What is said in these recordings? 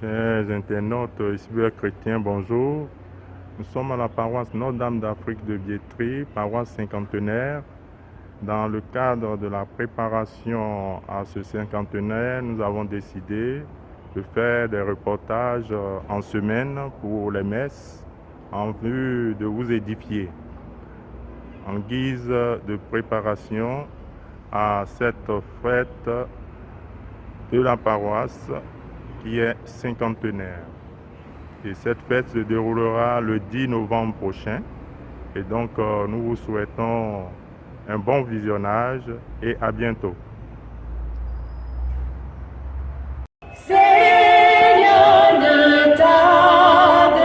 Chers internautes cyberchrétiens, bonjour. Nous sommes à la paroisse Notre-Dame d'Afrique de Biétry, paroisse cinquantenaire. Dans le cadre de la préparation à ce cinquantenaire, nous avons décidé de faire des reportages en semaine pour les messes en vue de vous édifier. En guise de préparation à cette fête de la paroisse qui est cinquantenaire. Et cette fête se déroulera le 10 novembre prochain. Et donc, nous vous souhaitons un bon visionnage et à bientôt. Seigneur, ne tarde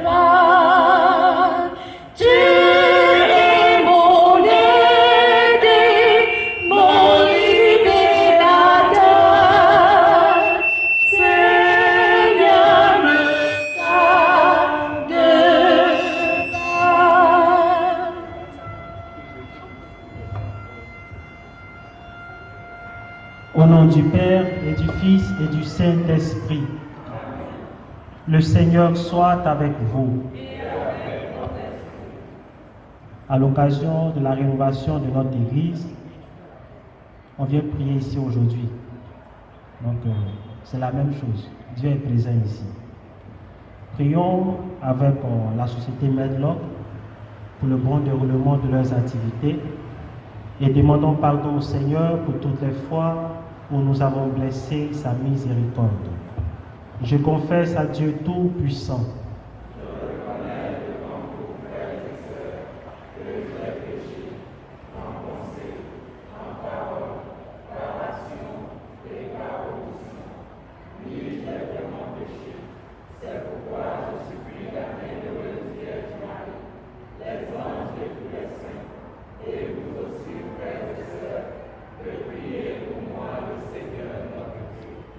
pas, tu es mon aidé, mon libérateur. Seigneur, ne tarde pas. Au nom du Père et du Fils et du Saint-Esprit, le Seigneur soit avec vous. À l'occasion de la rénovation de notre Église, on vient prier ici aujourd'hui. Donc, c'est la même chose. Dieu est présent ici. Prions avec la société Medlock pour le bon déroulement de leurs activités et demandons pardon au Seigneur pour toutes les fois où nous avons blessé sa miséricorde. Je confesse à Dieu Tout-Puissant.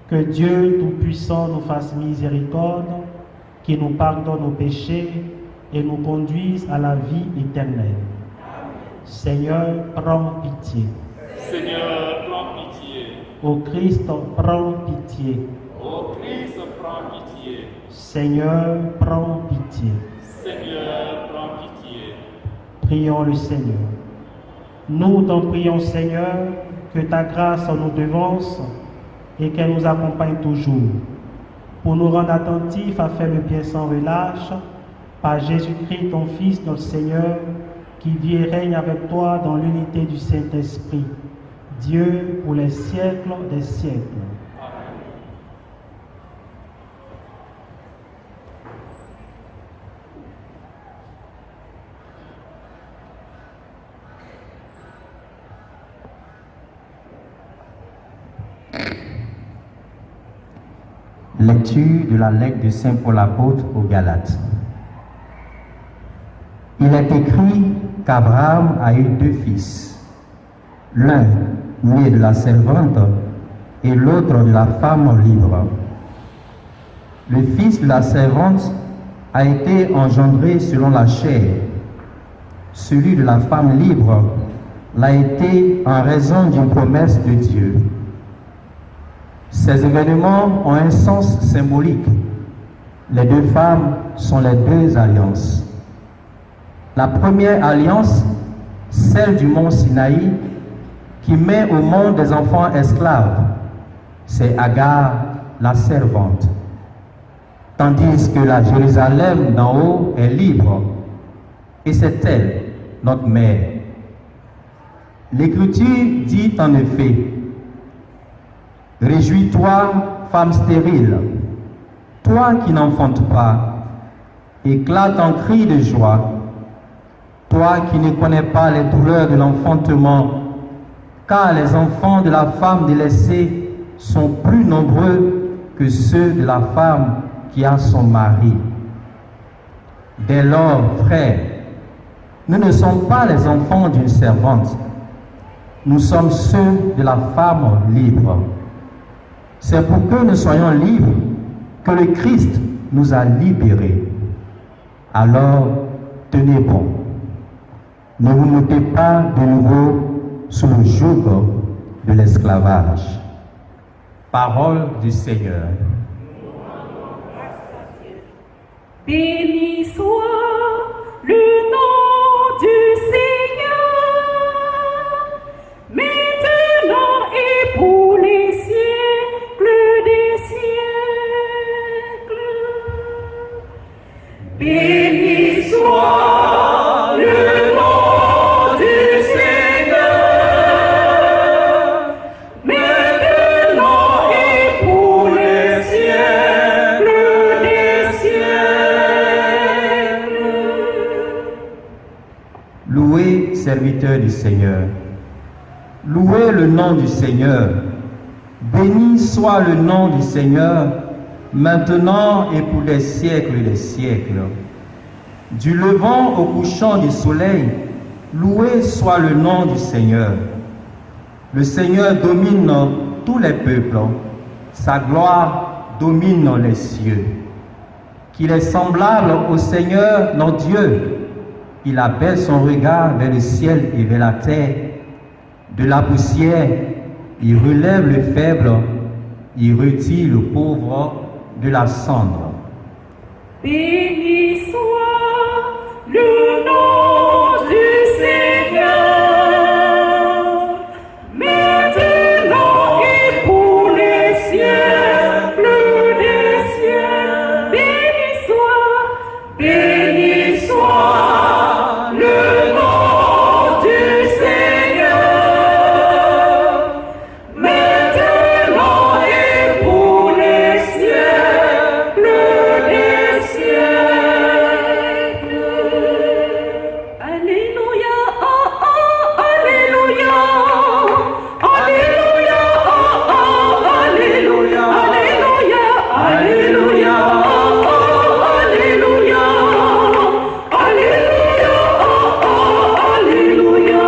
Que Dieu Tout-Puissant nous fasse miséricorde, qu'il nous pardonne nos péchés et nous conduise à la vie éternelle. Seigneur, prends pitié. Seigneur, prends pitié. Ô Christ, prends pitié. Ô Christ, prends pitié. Seigneur, prends pitié. Seigneur, prends pitié. Prions le Seigneur. Nous t'en prions, Seigneur, que ta grâce nous devance et qu'elle nous accompagne toujours, pour nous rendre attentifs à faire le bien sans relâche, par Jésus-Christ, ton Fils, notre Seigneur, qui vit et règne avec toi dans l'unité du Saint-Esprit, Dieu pour les siècles des siècles. Lecture de la lettre de Saint Paul apôtre aux Galates. Il est écrit qu'Abraham a eu deux fils, l'un né de la servante et l'autre de la femme libre. Le fils de la servante a été engendré selon la chair, celui de la femme libre l'a été en raison d'une promesse de Dieu. Ces événements ont un sens symbolique. Les deux femmes sont les deux alliances. La première alliance, celle du mont Sinaï, qui met au monde des enfants esclaves, c'est Agar, la servante. Tandis que la Jérusalem d'en haut est libre, et c'est elle, notre mère. L'Écriture dit en effet: réjouis-toi, femme stérile, toi qui n'enfantes pas, éclate en cris de joie, toi qui ne connais pas les douleurs de l'enfantement, car les enfants de la femme délaissée sont plus nombreux que ceux de la femme qui a son mari. Dès lors, frères, nous ne sommes pas les enfants d'une servante, nous sommes ceux de la femme libre. C'est pour que nous soyons libres que le Christ nous a libérés. Alors, tenez bon. Ne vous mettez pas de nouveau sous le joug de l'esclavage. Parole du Seigneur. Béni soit le nom du Seigneur, maintenant et pour les siècles des siècles. Béni soit le nom du Seigneur, maintenant et pour les siècles des siècles. Louez, serviteurs du Seigneur. Louez le nom du Seigneur. Béni soit le nom du Seigneur, maintenant et pour les siècles des siècles. Du levant au couchant du soleil, loué soit le nom du Seigneur. Le Seigneur domine tous les peuples, sa gloire domine les cieux. Qu'il est semblable au Seigneur, notre Dieu. Il abaisse son regard vers le ciel et vers la terre. De la poussière, il relève le faible, il retire le pauvre de la cendre. Béni soit le nom du Seigneur, maintenant et pour les siècles des siècles. Béni soit le nom du Seigneur, maintenant et pour les siècles des siècles. Alléluia, oh, oh, alléluia, alléluia, oh, oh, alléluia, alléluia, alléluia, oh, oh, alléluia, alléluia, oh, oh, alléluia.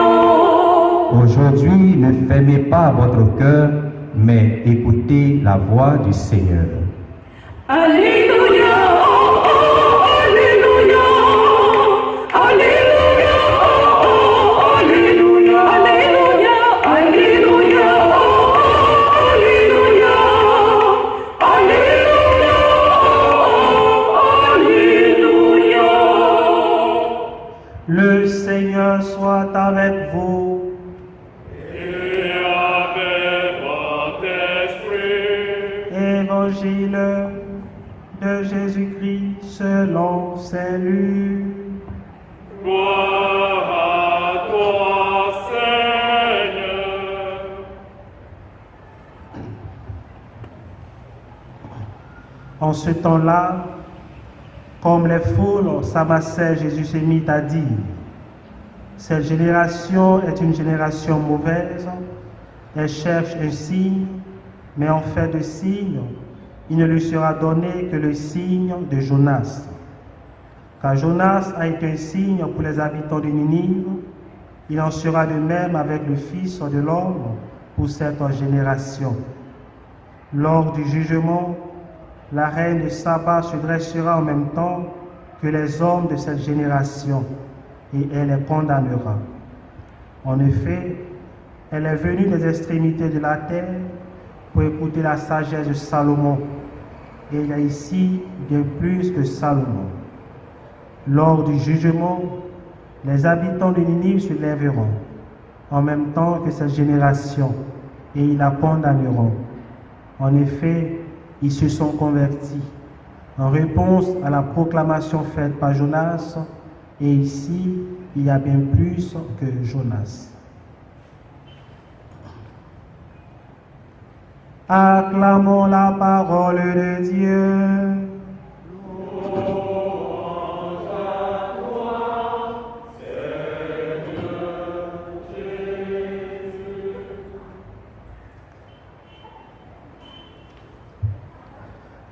Aujourd'hui, ne fermez pas votre cœur, mais écoutez la voix du Seigneur. Alléluia, oh, oh, alléluia, alléluia, oh, oh, alléluia, alléluia, alléluia, oh, oh, alléluia, alléluia, oh, alléluia. Le Seigneur soit avec vous. Et avec votre esprit. Évangile de Jésus-Christ selon Saint Luc. Gloire à toi, Seigneur. En ce temps-là, comme les foules s'amassaient, Jésus s'est mis à dire: cette génération est une génération mauvaise, elle cherche un signe, mais en fait de signe, il ne lui sera donné que le signe de Jonas. Car Jonas a été un signe pour les habitants de Ninive, il en sera de même avec le Fils de l'homme pour cette génération. Lors du jugement, la reine de Saba se dressera en même temps que les hommes de cette génération, et elle les condamnera. En effet, elle est venue des extrémités de la terre pour écouter la sagesse de Salomon, et il y a ici bien plus que Salomon. Lors du jugement, les habitants de Ninive se lèveront en même temps que cette génération, et ils la condamneront. En effet, ils se sont convertis en réponse à la proclamation faite par Jonas, et ici, il y a bien plus que Jonas. Acclamons la parole de Dieu.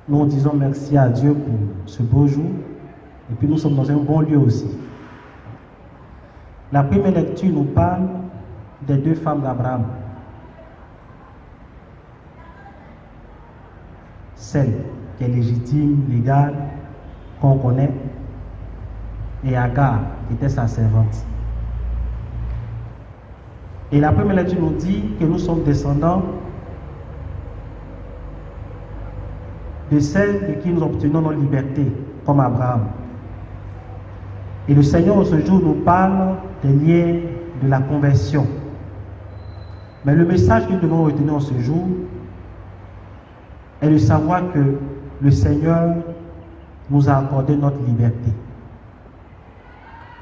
Nous disons merci à Dieu pour ce beau jour, et puis nous sommes dans un bon lieu aussi. La première lecture nous parle des deux femmes d'Abraham. Celle qui est légitime, légale, qu'on connaît, et Agar, qui était sa servante. Et la première lecture nous dit que nous sommes descendants de celles de qui nous obtenons notre liberté, comme Abraham. Et le Seigneur, ce jour, nous parle des liens de la conversion. Mais le message que nous devons retenir en ce jour est de savoir que le Seigneur nous a accordé notre liberté.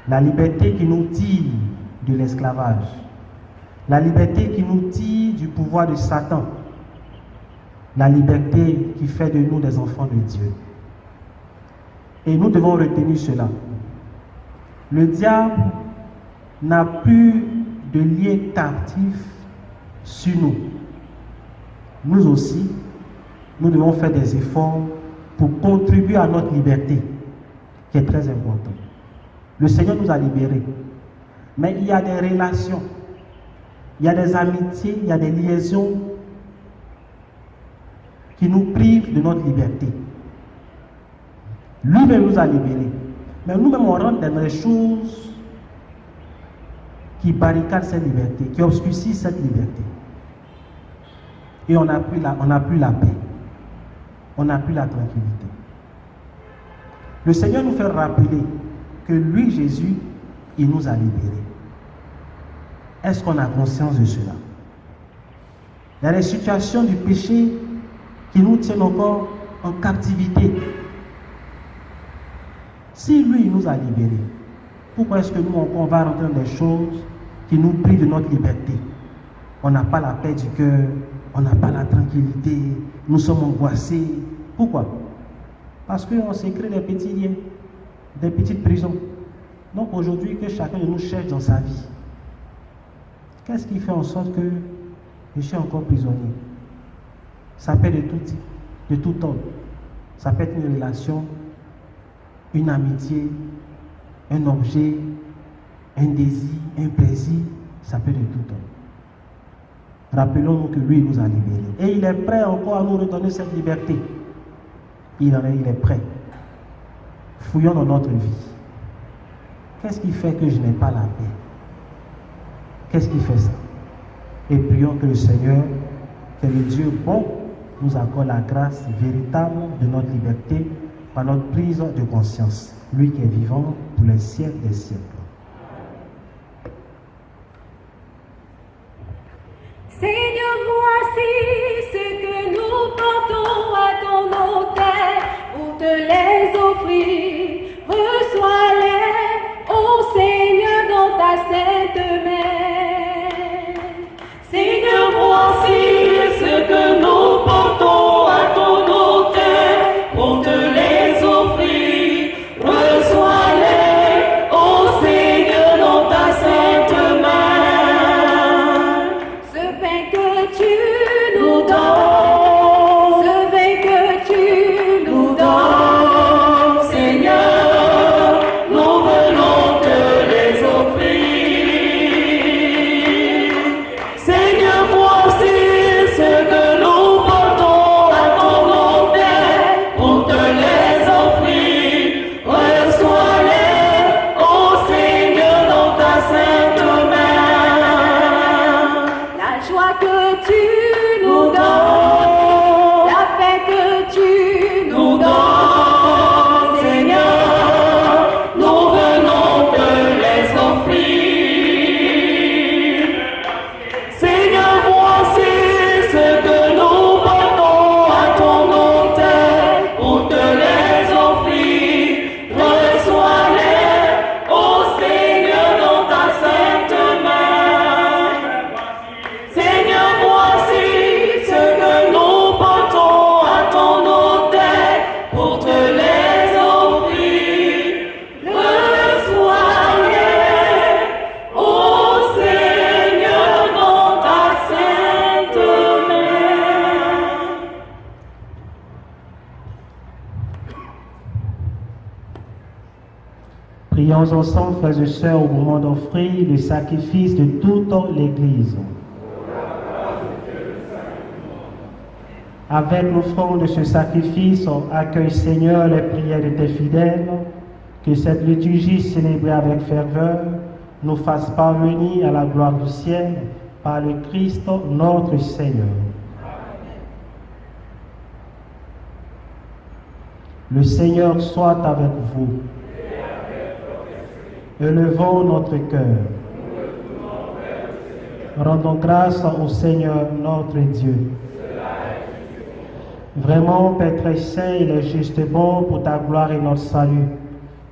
La liberté qui nous tire de l'esclavage. La liberté qui nous tire du pouvoir de Satan. La liberté qui fait de nous des enfants de Dieu. Et nous devons retenir cela. Le diable n'a plus de lien captif sur nous. Nous aussi, nous devons faire des efforts pour contribuer à notre liberté, qui est très importante. Le Seigneur nous a libérés. Mais il y a des relations, il y a des amitiés, il y a des liaisons qui nous privent de notre liberté. Lui-même nous a libérés. Mais nous-mêmes, on rentre dans des choses qui barricadent cette liberté, qui obscurcissent cette liberté. Et on n'a plus la paix. On n'a plus la tranquillité. Le Seigneur nous fait rappeler que lui, Jésus, il nous a libérés. Est-ce qu'on a conscience de cela? Il y a des situations du péché qui nous tiennent encore en captivité. Si lui, il nous a libérés, pourquoi est-ce que nous, on va rentrer dans des choses qui nous privent de notre liberté? On n'a pas la paix du cœur, on n'a pas la tranquillité, nous sommes angoissés. Pourquoi? Parce qu'on s'est créé des petits liens, des petites prisons. Donc aujourd'hui, que chacun de nous cherche dans sa vie. Qu'est-ce qui fait en sorte que je suis encore prisonnier? Ça peut être de tout ordre. Ça peut être une relation, une amitié, un objet, un désir, un plaisir. Ça peut être de tout ordre. Rappelons-nous que lui, il nous a libérés. Et il est prêt encore à nous redonner cette liberté. Il est prêt. Fouillons dans notre vie. Qu'est-ce qui fait que je n'ai pas la paix? Qu'est-ce qui fait ça? Et prions que le Seigneur, que le Dieu bon, nous accorde la grâce véritable de notre liberté par notre prise de conscience. Lui qui est vivant pour les siècles des siècles. Seigneur, voici ce que nous portons à ton autel pour te les offrir. Reçois-les, ô Seigneur, dans ta sainte main. Seigneur, voici ce que nous portons à ton autel pour te les offrir. Reçois-les, ô Seigneur, dans ta sainte main. Ce pain que tu nous donnes, ce vin que tu nous donnes, Seigneur, nous venons te les offrir. Seigneur, voici ce que nous portons à ton autel pour te les offrir. Reçois-les, ô Seigneur, dans ta sainte main. la joie que tu nous donnes, la paix que tu nous donnes, Seigneur, nous venons te les offrir. Seigneur, voici ce que nous portons à ton autel pour te les offrir. Reçois-les, ô Seigneur, dans ta sainte main. Seigneur, voici ce que nous portons à ton autel pour te les offrir. Reçois-les, ô Seigneur, dans ta sainte main. Prions ensemble, frères et sœurs, au moment d'offrir le sacrifice de toute l'Église. Avec l'offrande de ce sacrifice, on accueille, Seigneur, les prières de tes fidèles, que cette liturgie célébrée avec ferveur nous fasse parvenir à la gloire du ciel par le Christ notre Seigneur. Le Seigneur soit avec vous. Élevons notre cœur. Rendons grâce au Seigneur notre Dieu. Vraiment, Père très saint, il est juste bon pour ta gloire et notre salut,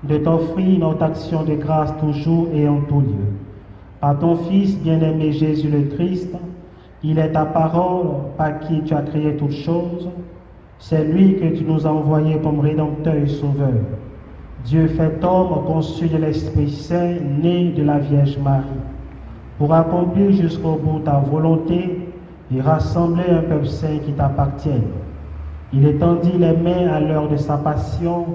de t'offrir notre action de grâce toujours et en tout lieu. Par ton Fils bien-aimé Jésus le Christ, il est ta parole par qui tu as créé toutes choses. C'est lui que tu nous as envoyé comme Rédempteur et Sauveur. Dieu fait homme, conçu de l'Esprit Saint, né de la Vierge Marie, pour accomplir jusqu'au bout ta volonté et rassembler un peuple saint qui t'appartienne. Il étendit les mains à l'heure de sa passion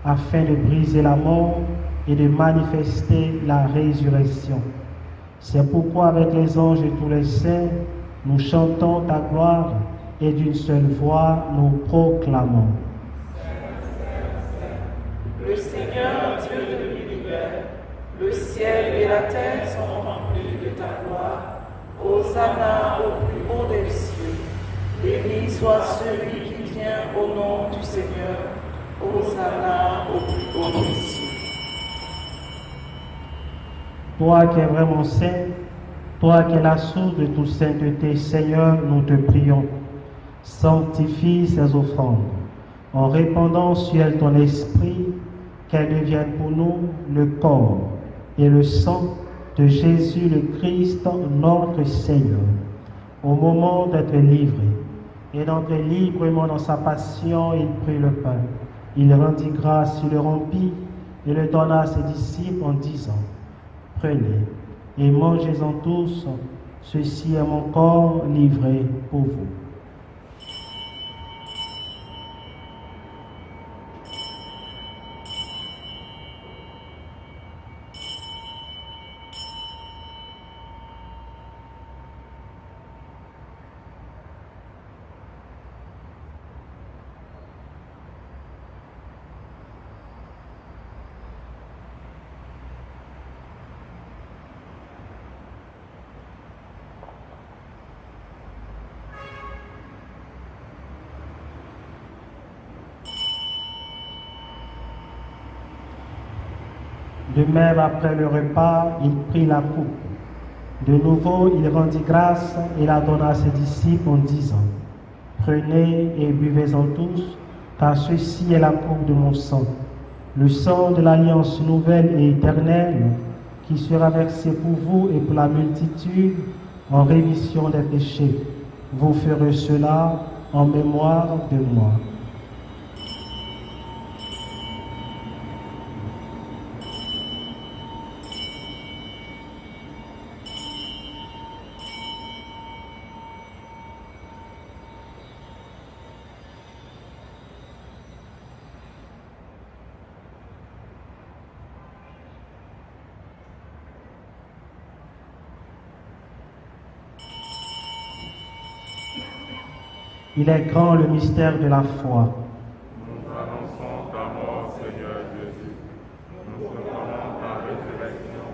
afin de briser la mort et de manifester la résurrection. C'est pourquoi avec les anges et tous les saints, nous chantons ta gloire et d'une seule voix nous proclamons. Le Seigneur, Dieu de l'univers, le ciel et la terre sont remplis de ta gloire. Hosanna au plus haut des cieux. Béni soit celui qui vient au nom du Seigneur. Hosanna au plus haut des cieux. Toi qui es vraiment saint, toi qui es la source de toute sainteté, Seigneur, nous te prions. Sanctifie ces offrandes, en répandant sur elles ton esprit, qu'elles deviennent pour nous le corps et le sang de Jésus le Christ, notre Seigneur. Au moment d'être livré et d'entrer librement dans sa passion, il prit le pain. Il rendit grâce, il le rompit et le donna à ses disciples en disant: Prenez et mangez-en tous, ceci est mon corps livré pour vous. De même, après le repas, il prit la coupe. De nouveau, il rendit grâce et la donna à ses disciples en disant: Prenez et buvez-en tous, car ceci est la coupe de mon sang, le sang de l'alliance nouvelle et éternelle, qui sera versé pour vous et pour la multitude en rémission des péchés. Vous ferez cela en mémoire de moi. Il est grand le mystère de la foi. Nous annonçons ta mort, Seigneur Jésus. Nous proclamons ta résurrection.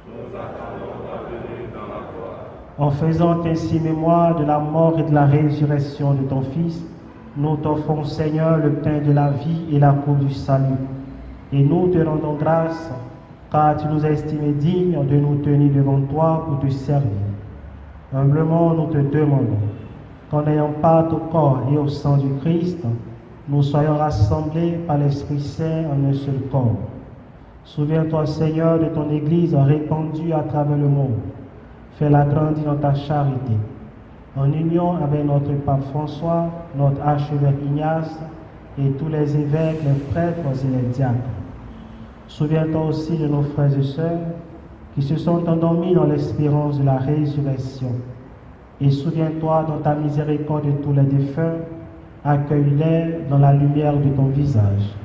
Nous attendons ta venue dans la gloire. En faisant ainsi mémoire de la mort et de la résurrection de ton Fils, nous t'offrons, Seigneur, le pain de la vie et la coupe du salut. Et nous te rendons grâce, car tu nous as estimés dignes de nous tenir devant toi pour te servir. Humblement, nous te demandons qu'en ayant part au corps et au sang du Christ, nous soyons rassemblés par l'Esprit Saint en un seul corps. Souviens-toi, Seigneur, de ton Église répandue à travers le monde. Fais-la grandir dans ta charité. En union avec notre pape François, notre archevêque Ignace et tous les évêques, les prêtres et les diacres. Souviens-toi aussi de nos frères et sœurs qui se sont endormis dans l'espérance de la résurrection. Et souviens-toi dans ta miséricorde de tous les défunts, accueille-les dans la lumière de ton visage.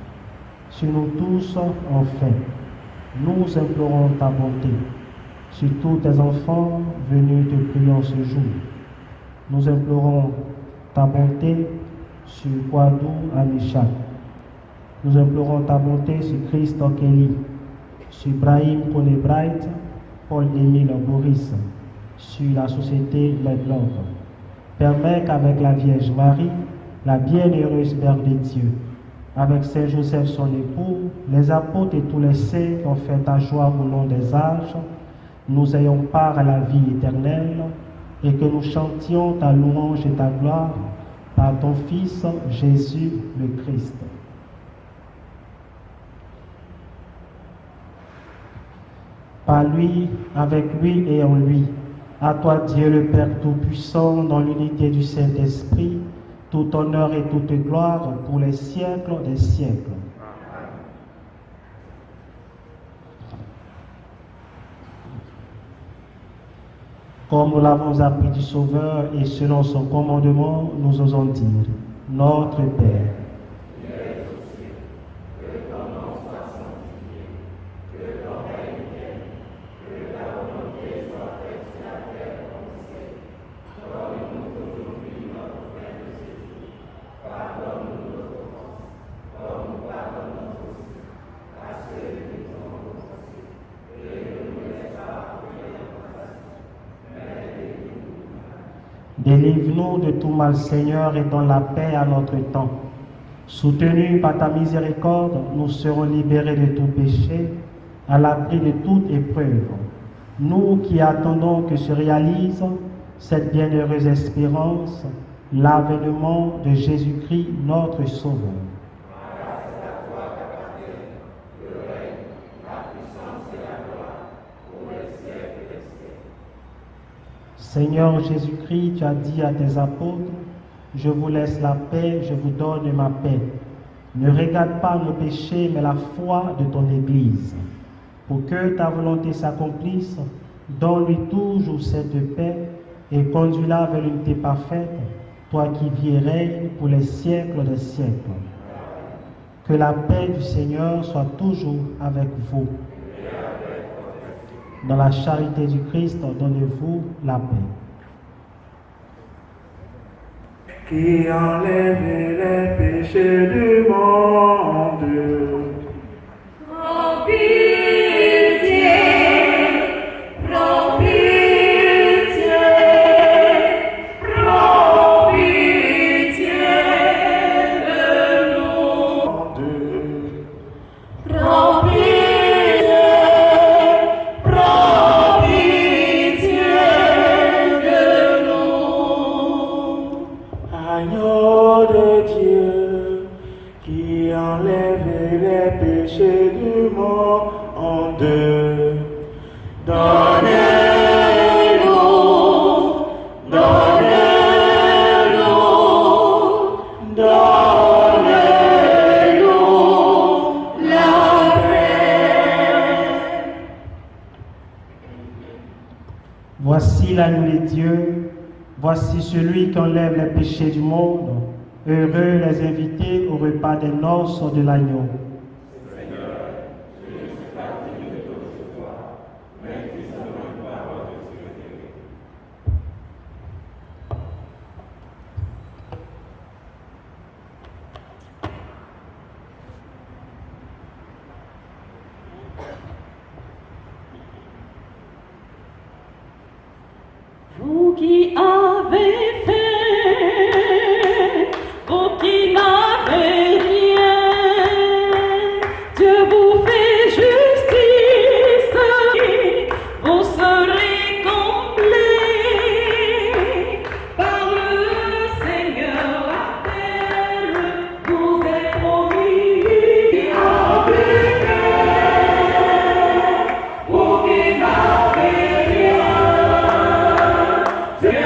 Sur nous tous, enfin, nous implorons ta bonté. Sur tous tes enfants venus te prier en ce jour, nous implorons ta bonté sur Kwadou Amichak. Nous implorons ta bonté sur Christ Okeli, sur Ibrahim Konebright, Paul-Émile Boris, sur la société Les Globes. Permets qu'avec la Vierge Marie, la bienheureuse Mère de Dieu, avec Saint Joseph son époux, les apôtres et tous les saints qui ont fait ta joie au long des âges, nous ayons part à la vie éternelle et que nous chantions ta louange et ta gloire par ton Fils Jésus le Christ. Par lui, avec lui et en lui, à toi Dieu le Père Tout-Puissant, dans l'unité du Saint-Esprit, tout honneur et toute gloire pour les siècles des siècles. Comme nous l'avons appris du Sauveur et selon son commandement, nous osons dire, Notre Père, délivre-nous de tout mal, Seigneur, et donne la paix à notre temps. Soutenus par ta miséricorde, nous serons libérés de tout péché, à l'abri de toute épreuve. Nous qui attendons que se réalise cette bienheureuse espérance, l'avènement de Jésus-Christ, notre Sauveur. Seigneur Jésus-Christ, tu as dit à tes apôtres, je vous laisse la paix, je vous donne ma paix. Ne regarde pas nos péchés, mais la foi de ton Église. Pour que ta volonté s'accomplisse, donne-lui toujours cette paix et conduis-la vers l'unité parfaite, toi qui vis et règnes pour les siècles des siècles. Que la paix du Seigneur soit toujours avec vous. Dans la charité du Christ, donnez-vous la paix. Qui enlève les péchés du monde. Prends pitié, prends pitié, prends pitié de nous. Prends pitié, prends pitié de nous. Agneau de Dieu, qui enlève les péchés du monde. Donne-nous, donne-nous, donne-nous la paix. Voici l'agneau de Dieu, voici celui qui enlève les péchés du monde. Heureux les invités au repas des noces de l'agneau. Vous qui avez fait, vous qui n'avez rien, Dieu vous fait justice, vous serez comblés par le Seigneur. La terre vous est promis. Vous qui n'avez fait, vous qui n'avez rien, Dieu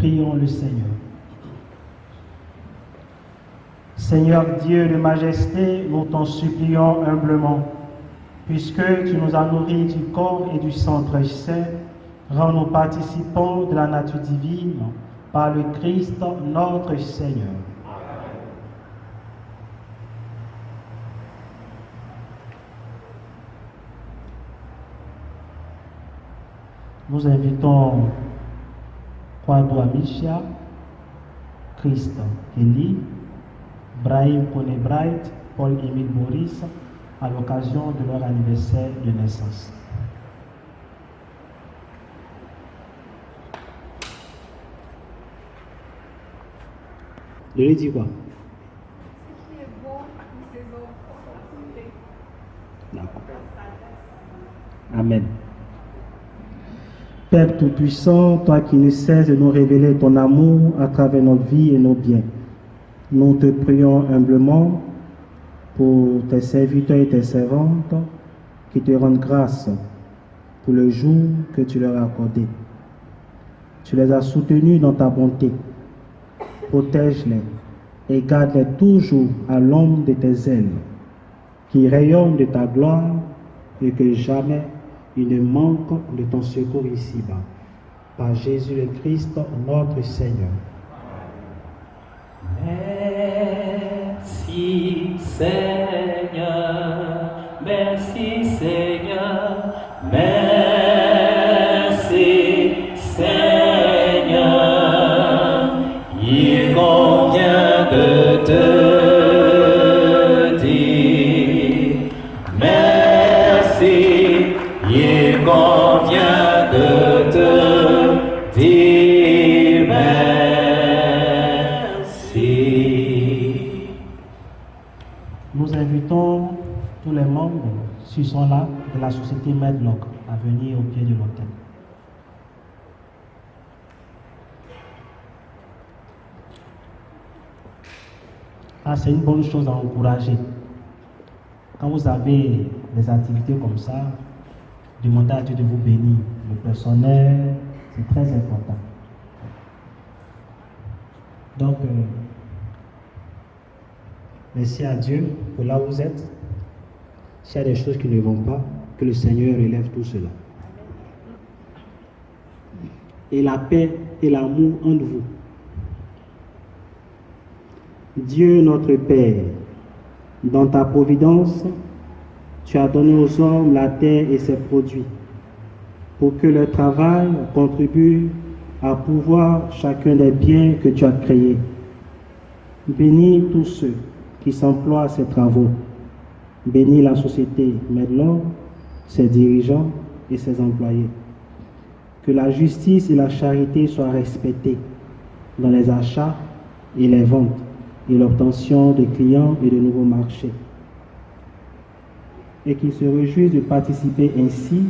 Prions le Seigneur. Seigneur Dieu de majesté, nous t'en supplions humblement, puisque tu nous as nourris du corps et du sang très saint, rends-nous participants de la nature divine par le Christ notre Seigneur. Nous invitons Kwadwa Misha, Christ Kelly, Brahim Kone Bright, Paul-Émile Maurice, à l'occasion de leur anniversaire de naissance. Je lui dis quoi? Ce qui est bon pour ses enfants. D'accord. Amen. Père Tout-Puissant, toi qui ne cesses de nous révéler ton amour à travers nos vies et nos biens, nous te prions humblement pour tes serviteurs et tes servantes qui te rendent grâce pour le jour que tu leur as accordé. Tu les as soutenus dans ta bonté. Protège-les et garde-les toujours à l'ombre de tes ailes, qui rayonnent de ta gloire et que jamais ils ne manquent de ton secours ici-bas. Par Jésus le Christ, notre Seigneur. Merci Seigneur, merci Seigneur, merci Seigneur, il convient de te dire merci, il convient de te dire merci. Nous invitons tous les membres, s'ils sont là, de la société Medlock à venir au pied de l'autel. Ah, c'est une bonne chose à encourager. Quand vous avez des activités comme ça, demandez à Dieu de vous bénir. Le personnel, c'est très important. Donc, merci à Dieu pour là où vous êtes. S'il y a des choses qui ne vont pas, que le Seigneur relève tout cela. Et la paix et l'amour entre vous. Dieu notre Père, dans ta providence, tu as donné aux hommes la terre et ses produits, pour que leur travail contribue à pouvoir chacun des biens que tu as créés. Bénis tous ceux qui s'emploient à ces travaux. Bénis la société Medlock, ses dirigeants et ses employés. Que la justice et la charité soient respectées dans les achats et les ventes et l'obtention de clients et de nouveaux marchés. Et qu'ils se réjouissent de participer ainsi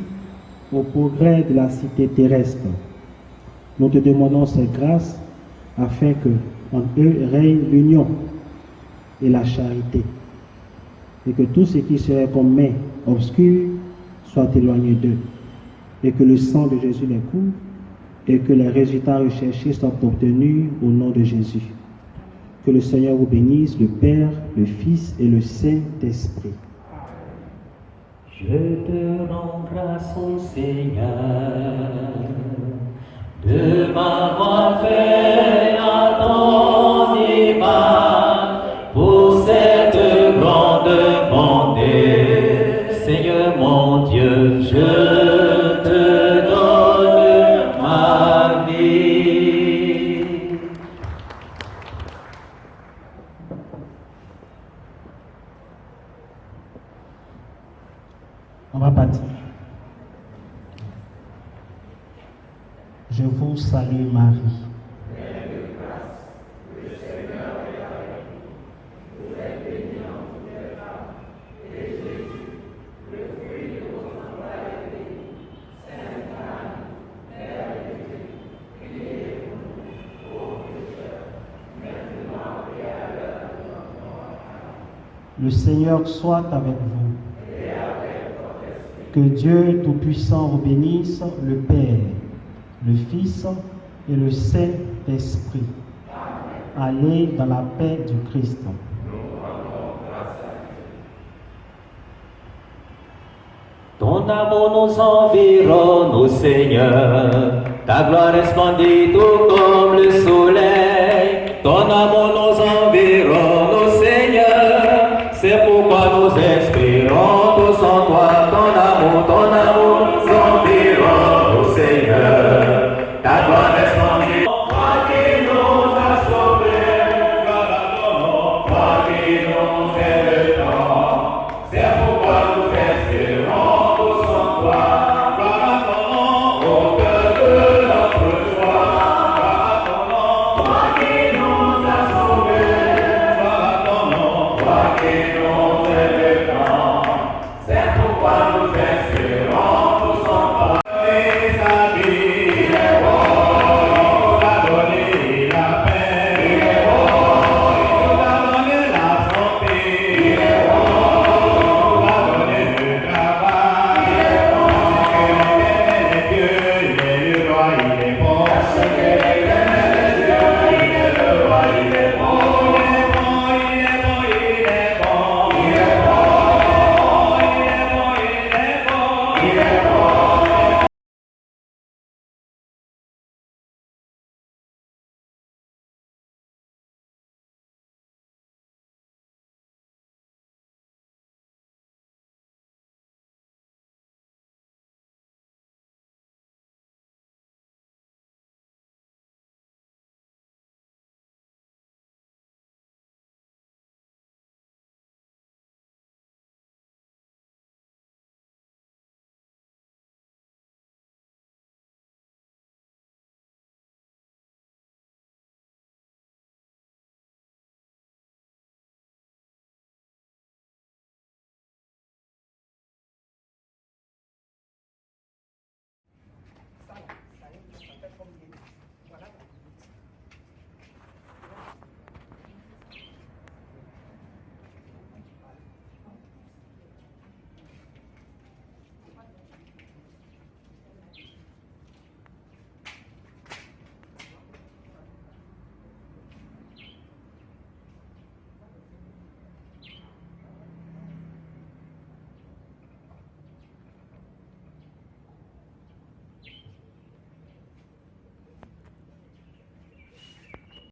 au progrès de la cité terrestre. Nous te demandons ces grâces afin que en eux règne l'union et la charité, et que tout ce qui serait comme main obscure soit éloigné d'eux, et que le sang de Jésus les couvre, et que les résultats recherchés soient obtenus au nom de Jésus. Que le Seigneur vous bénisse, le Père, le Fils et le Saint-Esprit. Je te rends grâce au Seigneur de m'avoir fait à ton image pour cette grande bonté. Seigneur mon Dieu, je te donne ma vie. On va partir. Je vous salue Marie. Le Seigneur soit avec vous. Que Dieu Tout-Puissant vous bénisse, le Père, le Fils et le Saint-Esprit. d'esprit. Allez dans la paix du Christ. Ton amour nous environne, ô Seigneur. Ta gloire est splendide tout comme le soleil. Ton amour nous environne, ô Seigneur. C'est pourquoi nous espérons tous en toi. Ton amour nous environne, ô Seigneur. Ta gloire est splendide. Toi qui nous as sauvés, gloire à ton nom. Toi qui nous aides le temps. C'est pourquoi nous espérons tous en toi. Gloire à ton nom, au cœur de notre joie. Gloire à ton nom, toi qui nous as sauvés. Gloire à ton nom, toi qui nous